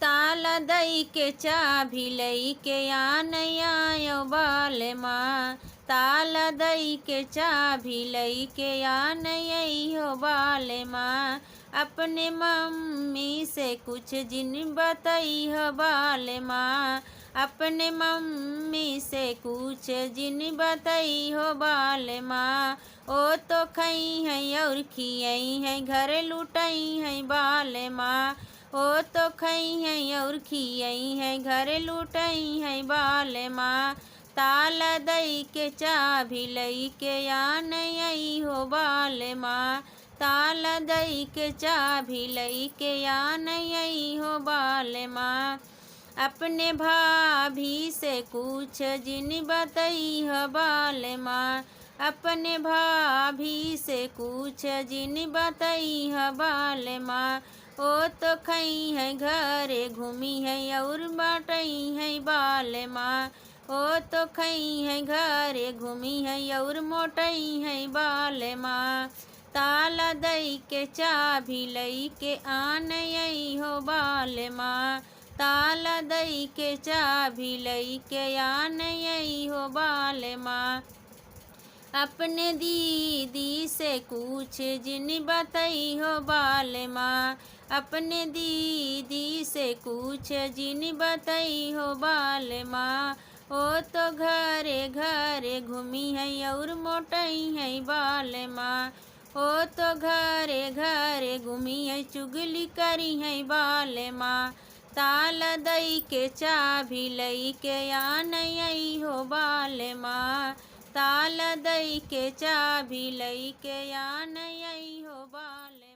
ताला दई के चाभी लई के आनयो बालमा। ताला दई के चाभी लई के आनयो बालमा। अपने मम्मी से कुछ जिन बतई हो बालमा। अपने मम्मी से कुछ जिन बतई हो बालमा। ओ तो खई है और खियई है घर लुटई है बालमा। ओ तो खई है और खियई है घर लुटई है बालमा। ताला दई के चाभी लई के आनई हो बालमा। ताला दई के चाभी लई के आनई हो बालमा। अपने भाभी से कुछ जिन बतई हो बालमा। अपने भाभी से कुछ जिन बतई हो बालमा। ओ तो खई है घरे घूमी है और बाटई है बालमा। ओ तो खई है घरे घूमी है और मोटई है बालमा। ताला दई के चाभी लई के आनई हो बालमा। ताला दई के चाभी लई के आनई हो बालमा। अपने दीदी से कुछ जिन बतई हो बालमा। अपने दीदी से कुछ जिन बतई हो बालमा। ओ तो घरे घरे घूमी है और मोटई है बालमा। ओ तो घरे घरे घूमी है चुगली करी है बालमा। ताला दई के चाभी लई के आनई हो बालमा। ताला दई के चाभी लई के आनई हो बालमा।